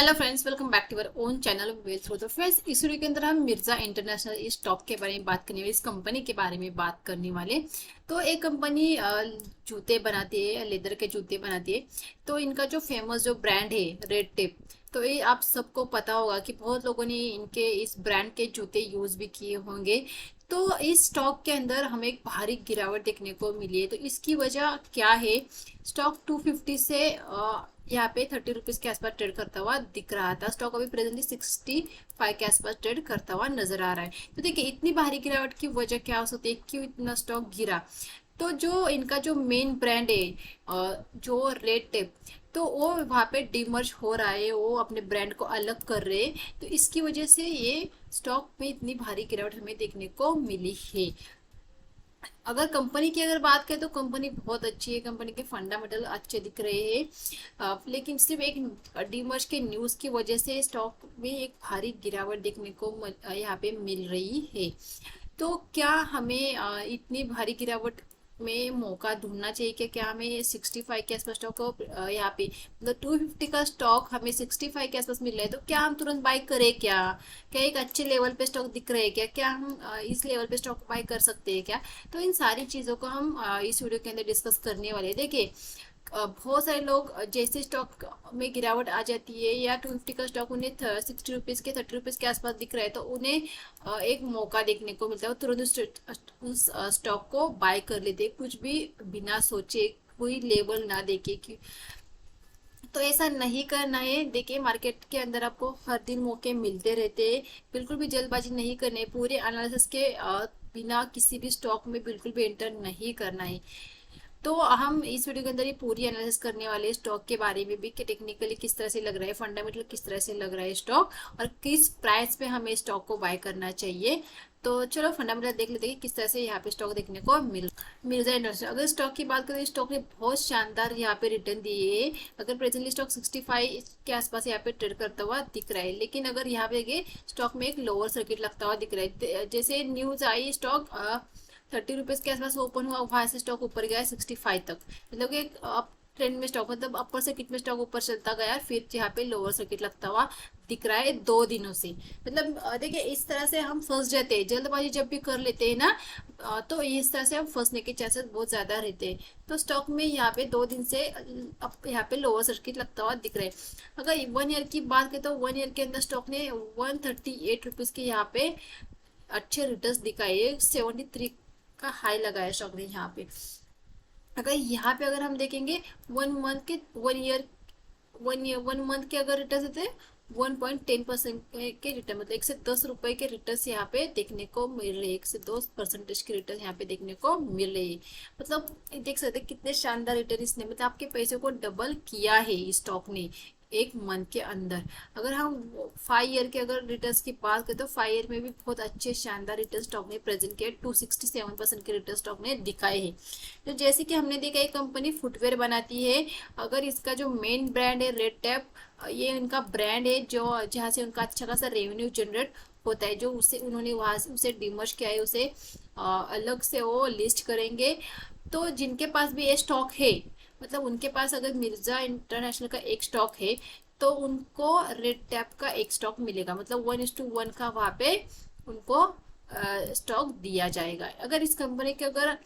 Hello friends, welcome back to our own channel well through. तो friends, इस video के अंदर हम मिर्जा इंटरनेशनल स्टॉक के बारे में बात करने वाले, इस कंपनी के बारे में बात करने वाले। तो एक कंपनी जूते बनाती है, लेदर के जूते बनाती है। तो इनका जो फेमस जो ब्रांड है रेड टेप, तो ये आप सबको पता होगा कि बहुत लोगों ने इनके इस ब्रांड के जूते यूज भी किए होंगे। तो इस स्टॉक के अंदर हमें एक भारी गिरावट देखने को मिली है। तो इसकी वजह क्या है? स्टॉक 250 से यहाँ पे 30 रुपीज के आसपास ट्रेड करता हुआ दिख रहा था। स्टॉक अभी प्रेजेंटली 65 के आसपास ट्रेड करता हुआ नजर आ रहा है। तो देखिए, इतनी भारी गिरावट की वजह क्या हो सकती है, क्यों इतना स्टॉक गिरा? तो जो इनका जो मेन ब्रांड है जो रेड टेप, तो वो वहाँ पे डिमर्ज हो रहा है, वो अपने ब्रांड को अलग कर रहे हैं। तो इसकी वजह से ये स्टॉक में इतनी भारी गिरावट हमें देखने को मिली है। अगर कंपनी की अगर बात करें तो कंपनी बहुत अच्छी है, कंपनी के फंडामेंटल अच्छे दिख रहे हैं। लेकिन सिर्फ एक डीमर्ज के न्यूज़ की वजह से स्टॉक में एक भारी गिरावट देखने को यहाँ पे मिल रही है। तो क्या हमें इतनी भारी गिरावट में मौका ढूंढना चाहिए क्या हमें 65 के आसपास स्टॉक यहाँ पे मतलब 250 का स्टॉक हमें 65 के आसपास मिल रहा है, तो क्या हम तुरंत बाय करें? क्या एक अच्छे लेवल पे स्टॉक दिख रहे हैं? क्या हम इस लेवल पे स्टॉक बाय कर सकते हैं क्या? तो इन सारी चीज़ों को हम इस वीडियो के अंदर डिस्कस करने वाले हैं। देखिए, बहुत सारे लोग जैसे स्टॉक में गिरावट आ जाती है या 250 का स्टॉक उन्हें 60 रुपीज़ के 30 रुपीज़ के आसपास दिख रहा है, तो उन्हें एक मौका देखने को मिलता है, तुरंत उस स्टॉक को बाय कर लेते हैं, कुछ भी बिना सोचे, कोई लेबल ना देके कि। तो ऐसा नहीं करना है। देखिए, मार्केट के अंदर आपको हर दिन मौके मिलते रहते हैं, बिल्कुल भी जल्दबाजी नहीं करनी है। पूरे एनालिसिस के बिना किसी भी स्टॉक में बिल्कुल भी एंटर नहीं करना है। तो हम इस वीडियो के अंदर ये पूरी एनालिसिस करने वाले हैं स्टॉक के बारे में भी, कि टेक्निकली किस तरह से लग रहा है, फंडामेंटल किस तरह से लग रहा है स्टॉक, और किस प्राइस पे हमें स्टॉक को बाय करना चाहिए। तो चलो फंडामेंटल देख लेते हैं कि किस तरह से यहाँ पे स्टॉक देखने को मिल जाए इंडस्ट्री। अगर स्टॉक की बात करें, स्टॉक ने बहुत शानदार यहाँ पे रिटर्न दिए है। अगर प्रेजेंटली स्टॉक 65 के आसपास यहाँ पे ट्रेड करता हुआ दिख रहा है, लेकिन अगर यहाँ पे देखिए स्टॉक में एक लोअर सर्किट लगता हुआ दिख रहा है। जैसे न्यूज आई, स्टॉक 30 रुपीज के आसपास ओपन हुआ, वहां से स्टॉक ऊपर गया 65 तक, मतलब कि अप ट्रेंड में स्टॉक, मतलब अपर सर्किट में स्टॉक ऊपर चलता गया, फिर यहाँ पे लोअर सर्किट लगता हुआ दिख रहा है 2 दिनों से। मतलब देखिए, इस तरह से हम फंस जाते हैं, जल्दबाजी जब भी कर लेते हैं ना, तो इस तरह से हम फंसने के चांसेस बहुत ज्यादा रहते हैं। तो स्टॉक में यहाँ पे 2 दिन से अब यहाँ पे लोअर सर्किट लगता हुआ दिख रहा है। अगर 1 ईयर की बात करें तो 1 ईयर के अंदर स्टॉक ने 138 रुपीज के यहाँ पे अच्छे रिटर्न्स दिखाए, 73 का हाई लगाया स्टॉक ने यहाँ पे। अगर यहाँ पे अगर हम देखेंगे, 1 मंथ के 1 ईयर 1 मंथ के अगर रिटर्न देते हैं, 1.10% के रिटर्न, मतलब 1 से 10 रुपए के रिटर्न यहाँ पे देखने को मिल रहे हैं, 1 से 2% के रिटर्न यहाँ पे देखने को मिल रही है। मतलब देख सकते हैं कितने शानदार रिटर्न इसने, मतलब आपके पैसे को डबल किया है इस स्टॉक ने 1 मंथ के अंदर। अगर हम 5 ईयर के अगर रिटर्न्स की बात करें तो 5 ईयर में भी बहुत अच्छे शानदार रिटर्न स्टॉक ने प्रेजेंट किया, 267% के रिटर्न स्टॉक ने दिखाए हैं। तो जैसे कि हमने देखा, एक कंपनी फुटवेयर बनाती है। अगर इसका जो मेन ब्रांड है रेड टैप, ये उनका ब्रांड है जो जहाँ से उनका अच्छा खासा रेवेन्यू जनरेट होता है, जो उसे उन्होंने वहां से उसे डिमर्ज किया है, उसे अलग से वो लिस्ट करेंगे। तो जिनके पास भी ये स्टॉक है, मतलब उनके पास अगर मिर्जा इंटरनेशनल का एक स्टॉक है, तो उनको रेड टैप का एक स्टॉक मिलेगा, मतलब 1:1 का वहां पे उनको स्टॉक दिया जाएगा। अगर इस कंपनी के अगर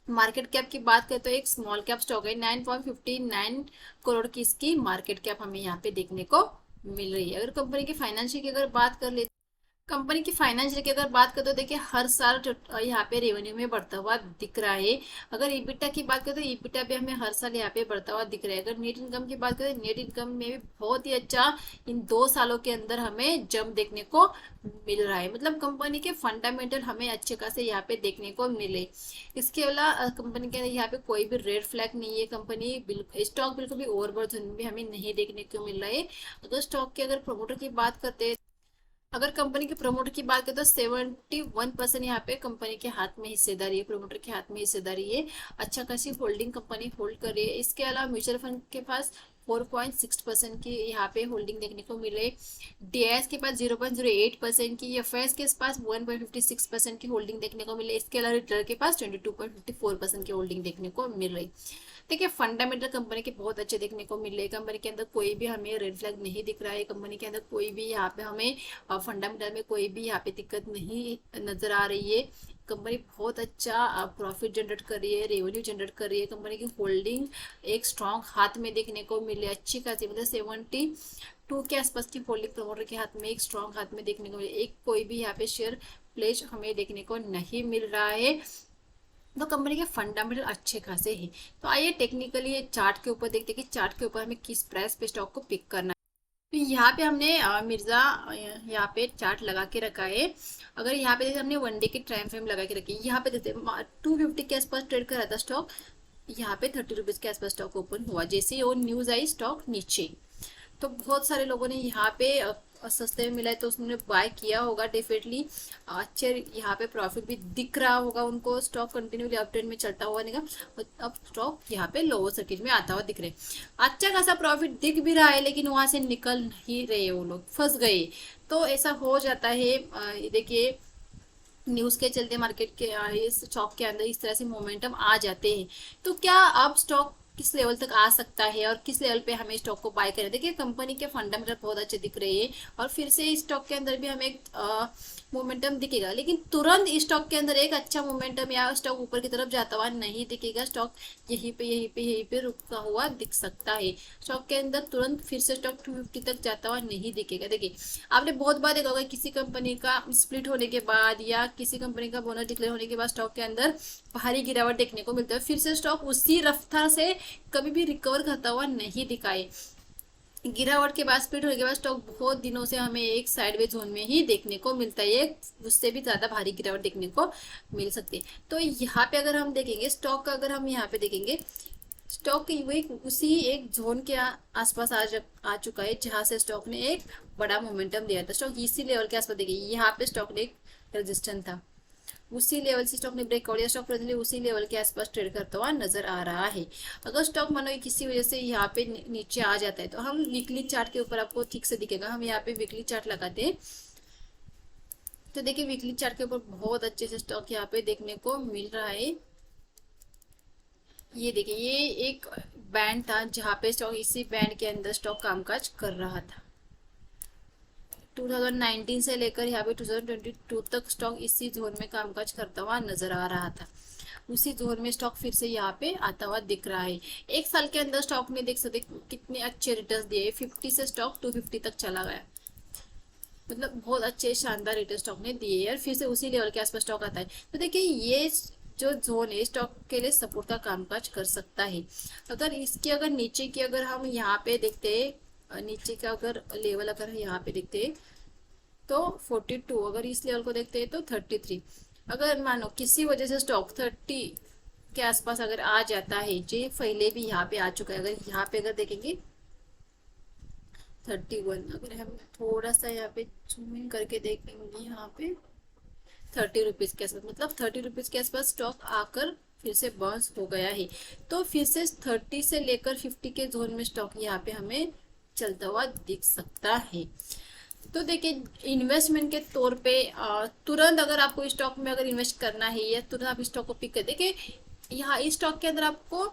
मार्केट कैप की बात करें तो एक स्मॉल कैप स्टॉक है, 9.59 करोड़ की इसकी मार्केट कैप हमें यहाँ पे देखने को मिल रही है। अगर कंपनी की फाइनेंशियल की अगर बात कर ले, कंपनी की फाइनेंशियल की अगर बात करें तो देखिए हर साल यहाँ पे रेवेन्यू में बढ़ता हुआ दिख रहा है। अगर ईबिटा की बात करें तो ईबिटा भी हमें हर साल यहाँ पे बढ़ता हुआ दिख रहा है। अगर नेट इनकम की बात करें, नेट इनकम में भी बहुत ही अच्छा इन 2 सालों के अंदर हमें जंप देखने को मिल रहा है। मतलब कंपनी के फंडामेंटल हमें अच्छे खासे यहाँ पे देखने को मिले। इसके अलावा कंपनी के यहाँ पे कोई भी रेड फ्लैग नहीं है। कंपनी स्टॉक बिल्कुल भी ओवरबर्थ भी हमें नहीं देखने को मिल रहा है। अगर स्टॉक की अगर प्रमोटर की बात करते हैं, अगर कंपनी के प्रमोटर की बात करें तो 71% यहाँ पे कंपनी के हाथ में हिस्सेदारी है, प्रमोटर के हाथ में हिस्सेदारी है। अच्छा खासी होल्डिंग कंपनी होल्ड कर रही है। इसके अलावा म्यूचुअल फंड के पास 4.6% की यहाँ पे होल्डिंग देखने को मिले। डीआईएस के पास 0.08% की, एफआईएस के पास 1.56% की होल्डिंग देखने को मिले। इसके अलावा रिटेलर के पास 22.54% की होल्डिंग देखने को मिल रही। देखिए फंडामेंटल कंपनी के बहुत अच्छे देखने को मिल रहे हैं, कंपनी के अंदर कोई भी हमें रेड फ्लैग नहीं दिख रहा है, कंपनी के अंदर कोई भी यहाँ पे हमें फंडामेंटल में कोई भी यहाँ पे दिक्कत नहीं नजर आ रही है। कंपनी बहुत अच्छा प्रॉफिट जनरेट कर रही है, रेवेन्यू जनरेट कर रही है, कंपनी की होल्डिंग एक स्ट्रांग हाथ में देखने को मिल रही है, अच्छी खासी मतलब 72 के आसपास की होल्डिंग प्रमोटर के हाथ में एक स्ट्रांग हाथ में देखने को मिल रही है। एक कोई भी यहाँ पे शेयर प्लेज हमें देखने को नहीं मिल रहा है, तो कंपनी के फंडामेंटल अच्छे खासे हैं। तो आइए टेक्निकली चार्ट के ऊपर देखते हैं कि चार्ट के ऊपर हमें किस प्राइस पे स्टॉक को पिक करना है। तो यहाँ पे हमने मिर्जा यहाँ पे चार्ट लगा के रखा है। अगर यहाँ पे देखते हमने 1 डे की टाइम फ्रेम लगा के रखी है, यहाँ पे देखते 250 के आसपास ट्रेड कर रहा था स्टॉक, यहाँ पे 30 रुपीज के आसपास स्टॉक ओपन हुआ, जैसे वो न्यूज आई स्टॉक नीचे। तो बहुत सारे लोगों ने यहाँ पे सस्ते में मिला है तो उसने बाय किया होगा डेफिनेटली, अच्छे यहाँ पे प्रॉफिट भी दिख रहा होगा उनको, स्टॉक कंटिन्यूली अप ट्रेंड में चलता हुआ निकला, अब स्टॉक यहाँ पे लोअर सर्किट में आता हुआ दिख रहे, अच्छा खासा प्रॉफिट दिख भी रहा है, लेकिन वहां से निकल नहीं रहे, वो लोग फंस गए। तो ऐसा हो जाता है, देखिए न्यूज के चलते मार्केट के इस स्टॉक के अंदर इस तरह से मोमेंटम आ जाते हैं। तो क्या अब स्टॉक किस लेवल तक आ सकता है और किस लेवल पे हमें स्टॉक को बाय करें, देखिए कंपनी के फंडामेंटल बहुत अच्छे दिख रहे हैं और फिर से इस स्टॉक के अंदर भी हमें एक मोमेंटम दिखेगा, लेकिन तुरंत इस स्टॉक के अंदर एक अच्छा मोमेंटम या स्टॉक ऊपर की तरफ जाता हुआ नहीं दिखेगा, स्टॉक यहीं पे रुका हुआ दिख सकता है। स्टॉक के अंदर तुरंत फिर से स्टॉक 250 तक जाता हुआ नहीं दिखेगा। देखिए आपने बहुत बार देखा होगा किसी कंपनी का स्प्लिट होने के बाद या किसी कंपनी का बोनस डिक्लेयर होने के बाद स्टॉक के अंदर भारी गिरावट देखने को मिलता है, फिर से स्टॉक उसी रफ्तार से कभी भी रिकवर करता हुआ नहीं दिखाए। गिरावट के बाद स्प्लिट होने के बाद स्टॉक बहुत दिनों से हमें एक साइडवेज जोन में ही देखने को मिलता है, उससे भी ज्यादा भारी गिरावट देखने को मिल सकती है। तो यहाँ पे अगर हम देखेंगे स्टॉक का, अगर हम यहाँ पे देखेंगे स्टॉक उसी एक जोन के आसपास आ चुका है जहां से स्टॉक ने एक बड़ा मोमेंटम दिया था। स्टॉक इसी लेवल के आसपास देखिए, यहाँ पे स्टॉक ने एक रेजिस्टेंस था, उसी लेवल से स्टॉक ने ब्रेकआउट या स्टॉक प्रेजेंटली उसी लेवल के आसपास ट्रेड करता हुआ नजर आ रहा है। अगर स्टॉक मानो किसी वजह से यहाँ पे नीचे आ जाता है तो हम वीकली चार्ट के ऊपर आपको ठीक से दिखेगा, हम यहाँ पे वीकली चार्ट लगाते हैं तो देखिए वीकली चार्ट के ऊपर बहुत अच्छे से स्टॉक यहाँ पे देखने को मिल रहा है। ये देखिए ये एक बैंड था जहाँ पे स्टॉक इसी बैंड के अंदर स्टॉक कामकाज कर रहा था, 2019 से लेकर यहाँ पे 2022 तक स्टॉक इसी जोन में कामकाज करता हुआ नजर आ रहा था। उसी जोन में स्टॉक फिर से यहाँ पे आता हुआ दिख रहा है। एक साल के अंदर स्टॉक ने देख सकते कितने अच्छे रिटर्न दिए, 50 से स्टॉक 250 तक चला गया, मतलब बहुत अच्छे शानदार रिटर्न स्टॉक ने दिए और फिर से उसी लेवल के आसपास स्टॉक आता है। तो देखिए ये जो जोन है स्टॉक के लिए सपोर्ट का कामकाज कर सकता है। अगर इसकी अगर नीचे की अगर हम यहाँ पे देखते हैं, नीचे का अगर लेवल अगर यहाँ पे देखते हैं तो 42, अगर इस लेवल को देखते हैं तो 33, अगर मानो किसी वजह से स्टॉक 30 के आसपास अगर आ जाता है, जो पहले भी यहाँ पे आ चुका है, अगर यहाँ पे अगर देखेंगे 31, अगर हम थोड़ा सा यहाँ पे जूम इन करके देखेंगे यहाँ पे 30 रुपीज के आसपास, मतलब 30 रुपीज के आसपास स्टॉक आकर फिर से बाउंस हो गया है। तो फिर से 30 से लेकर 50 के जोन में स्टॉक यहाँ पे हमें चलता हुआ दिख सकता है। तो देखिए इन्वेस्टमेंट के तौर पे तुरंत अगर आपको स्टॉक में अगर इन्वेस्ट करना है या तुरंत आप स्टॉक को पिक कर, देखिए यहाँ इस स्टॉक के अंदर आपको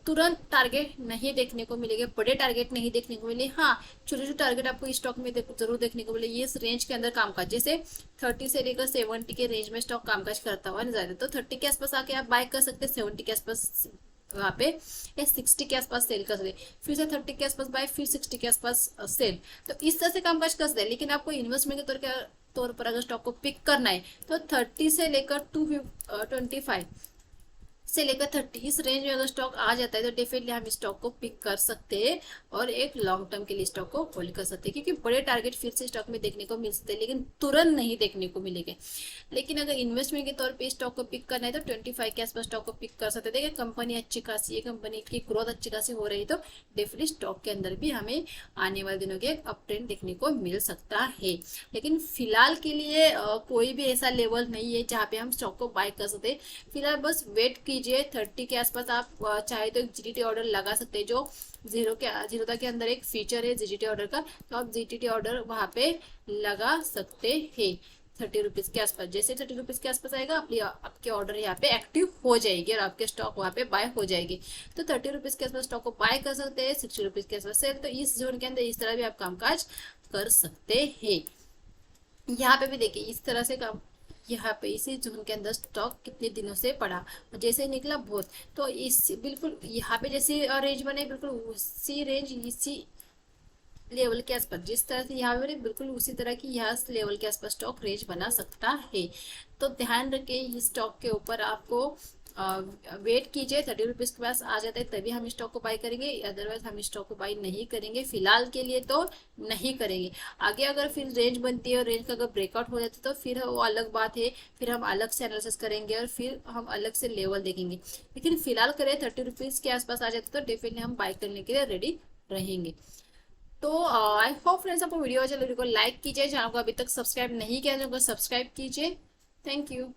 तुरंत टारगेट नहीं देखने को मिलेंगे, बड़े टारगेट नहीं देखने को मिले, हाँ छोटे छोटे टारगेट आपको स्टॉक में जरूर देखने को मिले। ये इस रेंज के अंदर कामकाज, जैसे 30 से लेकर 70 के रेंज में स्टॉक कामकाज करता हुआ नजर आता है, तो 30 के आसपास आके आप बाय कर सकते हैं, 70 के आसपास वहाँ पे या 60 के आसपास सेल कर सकते, फिर से 30 के आसपास बाय, फिर 60 के आसपास सेल, तो इस तरह से कामकाज कर सकते हैं। लेकिन आपको इन्वेस्टमेंट के तौर पर अगर स्टॉक को पिक करना है तो 30 से लेकर 225 से लेकर 30 इस रेंज में अगर स्टॉक आ जाता है तो डेफिनेटली हम स्टॉक को पिक कर सकते हैं और एक लॉन्ग टर्म के लिए स्टॉक को होल्ड कर सकते हैं, क्योंकि बड़े टारगेट फिर से स्टॉक में देखने को मिल सकते हैं लेकिन तुरंत नहीं देखने को मिलेंगे। लेकिन अगर इन्वेस्टमेंट के तौर पे स्टॉक को पिक करना है तो 25 के आसपास स्टॉक को पिक कर सकते हैं। देखिए कंपनी अच्छी खासी है, कंपनी की ग्रोथ अच्छी खासी हो रही है, तो डेफिनेटली स्टॉक के अंदर भी हमें आने वाले दिनों के एक अप ट्रेंड देखने को मिल सकता है। लेकिन फिलहाल के लिए कोई भी ऐसा लेवल नहीं है जहाँ पे हम स्टॉक को बाय कर सकते हैं। फिलहाल बस वेट कीजिए, 30 के आसपास आप चाहे तो एक जीटीटी ऑर्डर लगा सकते हैं, जो जीरोधा के अंदर एक फीचर है जीटीटी ऑर्डर का, तो आप जीटीटी ऑर्डर वहां पे लगा सकते हैं 30 रुपीज के आसपास। जैसे 30 रुपीज के आसपास आएगा आपकी ऑर्डर यहाँ पे एक्टिव हो जाएगी और आपके स्टॉक वहाँ पे बाय हो जाएगी। तो 30 रुपीज के आसपास स्टॉक को बाय कर सकते हैं, 60 रुपीज के आसपास सेल। तो इस जोन के अंदर इस तरह भी आप कामकाज कर सकते हैं। यहाँ पे भी देखिए इस तरह से काम, यहाँ पे इसी जोन के अंदर स्टॉक कितने दिनों से पड़ा, जैसे निकला बहुत, तो इस बिल्कुल यहाँ पे जैसे रेंज बने बिल्कुल उसी रेंज इसी लेवल के आसपास, जिस तरह से यहाँ पे बिल्कुल उसी तरह की यहाँ लेवल के आसपास स्टॉक रेंज बना सकता है। तो ध्यान रखें इस स्टॉक के ऊपर आपको वेट कीजिए, 30 रुपीज के पास आ जाता है तभी हम स्टॉक को बाय करेंगे, अदरवाइज हम स्टॉक को बाय नहीं करेंगे, फिलहाल के लिए तो नहीं करेंगे। आगे अगर फिर रेंज बनती है और रेंज का अगर ब्रेकआउट हो जाता है तो फिर वो अलग बात है, फिर हम अलग से एनालिसिस करेंगे और फिर हम अलग से लेवल देखेंगे। लेकिन फिलहाल करें 30 रुपीज के आसपास आ जाते तो डेफिनेटली हम बाय करने के लिए रेडी रहेंगे। तो आई होप फ्रेंड्स आपको वीडियो अच्छा लगे, वीडियो को लाइक कीजिए, चैनल को अभी तक सब्सक्राइब नहीं किया तो सब्सक्राइब कीजिए। Thank you.